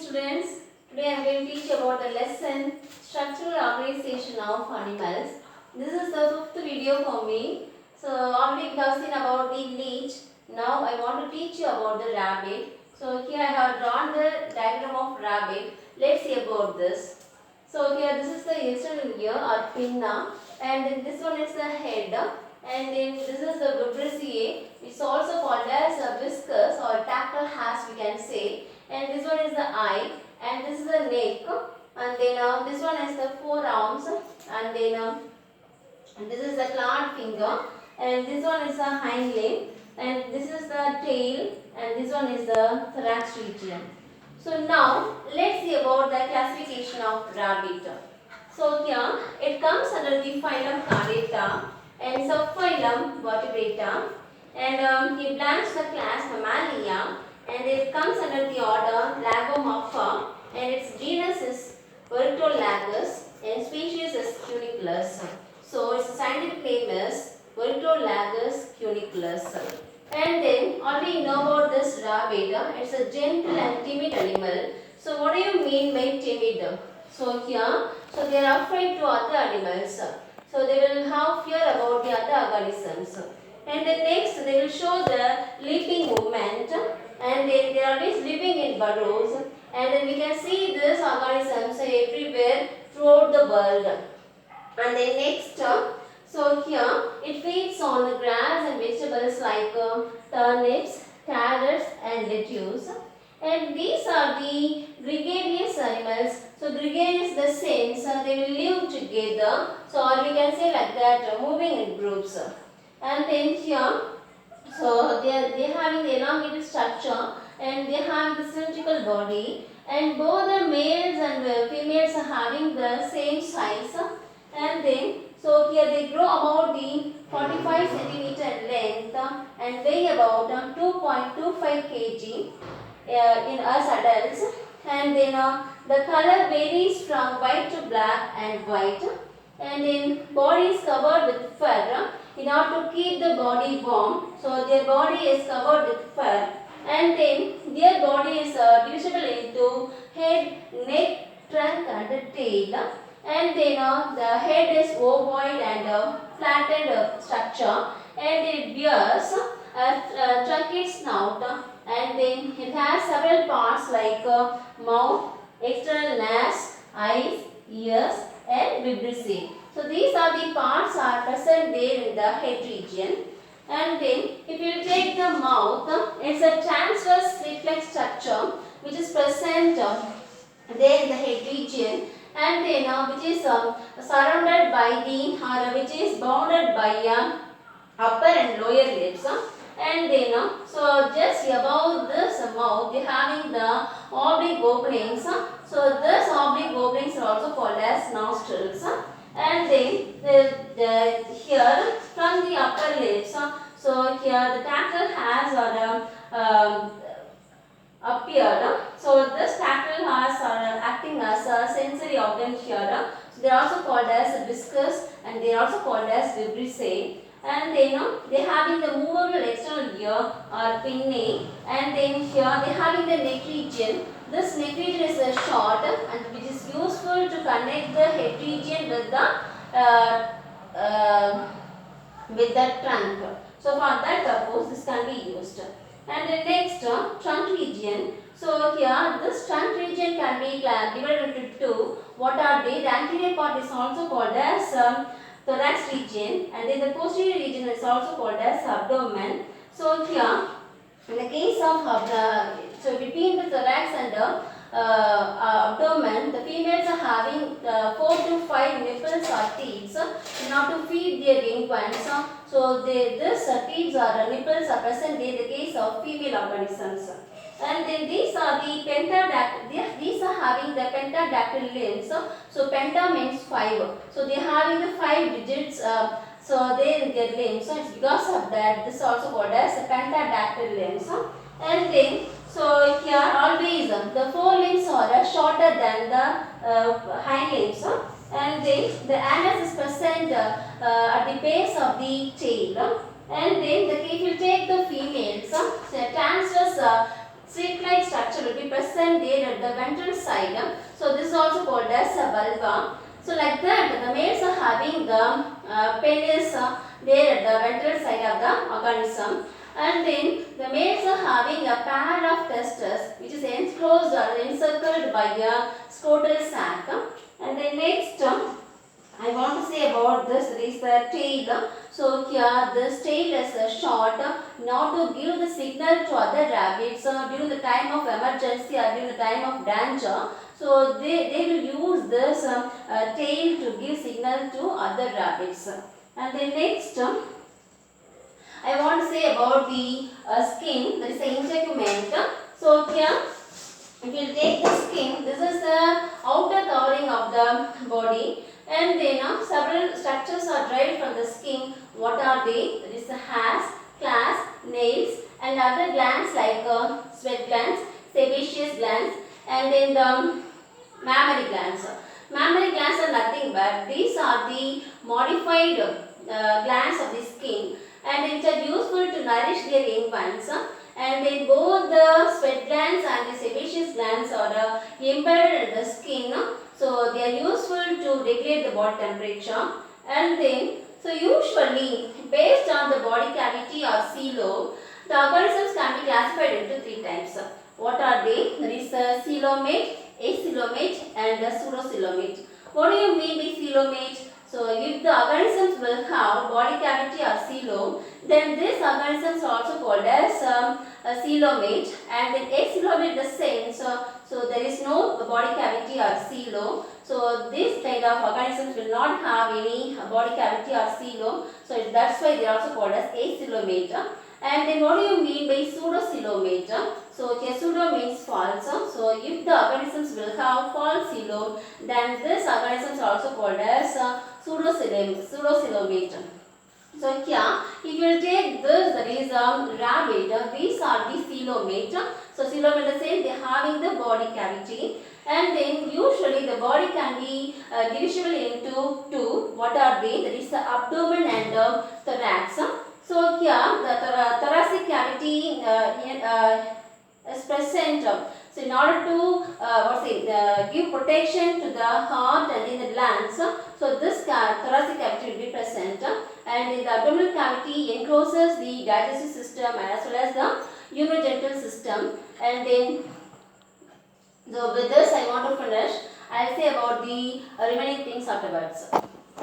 students. Today I am going to teach about the lesson Structural Organization of Animals. This is the fifth video for me. So already we have seen about the leech. Now I want to teach you about the rabbit. So here I have drawn the diagram of rabbit. Let's see about this. So here this is the external ear or pinna, and then this one is the head, and then this is the vibrissae. It's also called as a whiskers or tactile hairs we can say. And this one is the eye, and this is the neck, and then this one is the forearms, and then this is the clawed finger, and this one is the hind leg, and this is the tail, and this one is the thorax region. So now let's see about the classification of rabbit. So here it comes under the phylum Chordata and subphylum Vertebrata, and it belongs to the class Mammalia, and it comes under the order Lagomorpha, and its genus is Vertolagus and species is Cuniculus. So its scientific name is Vertolagus cuniculus. And then already you know about this rabbit. It's a gentle and timid animal. So what do you mean by timid? So here, so they are afraid to other animals. So they will have fear about the other organisms. And then next they will show the leaping movement, and then they are always living in burrows, and then we can see these organisms everywhere throughout the world. And then next, so here it feeds on the grass and vegetables like turnips, carrots and lettuce. And these are the gregarious animals. So gregarious the sense they will live together. So or we can say like that, moving in groups. And then here, so they are having the elongated structure, and they have the cylindrical body, and both the males and females are having the same size. And then so here they grow about the 45 centimeter in length and weigh about 2.25 kg in us adults. And then the color varies from white to black and white, and then body is covered with fur in order to keep the body warm. So their body is covered with fur, and then their body is divisible into head, neck, trunk and tail. And then the head is ovoid and flattened structure, and it bears a truncate snout, and then it has several parts like mouth, external nose, eyes, ears and vibrissae. So these are the parts are present there in the head region. And then if you take the mouth, it's a transverse slit-like structure which is present there in the head region, and then which is surrounded by the which is bounded by upper and lower lips. And then so just above this mouth they having the oblique openings. So this oblique openings are also called as nostrils. And then here from the upper lips, so here the tactile hairs are appeared. So this tactile hairs are acting as a sensory organ here. So they are also called as whiskers, and they are also called as vibrissae. And then they having the movable external ear or pinnae, and then here they having the neck region. This neck region is short and which is useful to connect the head region with the trunk. So for that purpose this can be used. And the next trunk region. So here this trunk region can be divided into two. What are they? The anterior part is also called as thorax region, and then the posterior region is also called as abdomen. So here in the case of so between the thorax and the abdomen, the females are having 4 to 5 nipples or teats in order to feed their young ones. So this teats or nipples are present in the case of female organisms. And then these are the pentadactyl. These are having the pentadactyl limbs. So penta means 5. So they are having the 5 digits. So they in their limbs. So it's because of that. This is also called as pentadactyl limbs. And then so here always the forelimbs are shorter than the hind limbs. And then the anus is present at the base of the tail. And then if you take the females, so transverse slit-like structure will be present present there at the ventral side. So this is also called as a vulva. So like that, the males are having the penis there at the ventral side of the organism. And then the males are having a pair of testes which is enclosed or encircled by a scrotal sac. And then next, I want to say about this, there is the tail. So here this tail is short now to give the signal to other rabbits during the time of emergency or during the time of danger. So they will use this tail to give signal to other rabbits. And then next, I want to say about the skin, there is an integument. So here, if you take the skin, this is the outer covering of the body, and then several structures are derived from the skin. What are they? There is the hairs, claws, nails, and other glands like sweat glands, sebaceous glands, and then the mammary glands. Mammary glands are nothing but these are the modified glands of the skin, and which are useful to nourish their young ones. And then both the sweat glands and the sebaceous glands are embedded in the skin. So they are useful to regulate the body temperature. And then, so usually based on the body cavity or coelom, the organisms can be classified into three types. What are they? There is a coelomate, acoelomate, and a pseudocoelomate. What do you mean by coelomate? So if the organisms will have body cavity or coelom, then these organisms are also called as a coelomate, and then acoelomate the same. So there is no body cavity or coelom. So this kind of organisms will not have any body cavity or coelom. So that's why they are also called as acoelomate. And then what do you mean by pseudocoelomate? So here pseudo means false. So if the organisms will have false coelom, then these organisms are also called as pseudocoelomate. So here, if you will take this, that is rabbit, these are the coelomate. So coelomate is saying they are having the body cavity, and then usually the body can be divisible into two. What are they? That is the abdomen and thorax. So here the thoracic cavity is present. So in order to give protection to the heart and in the lungs, so this thoracic cavity will be present, and in the abdominal cavity encloses the digestive system as well as the urogenital system. And then, so with this I want to finish. I will say about the remaining things afterwards.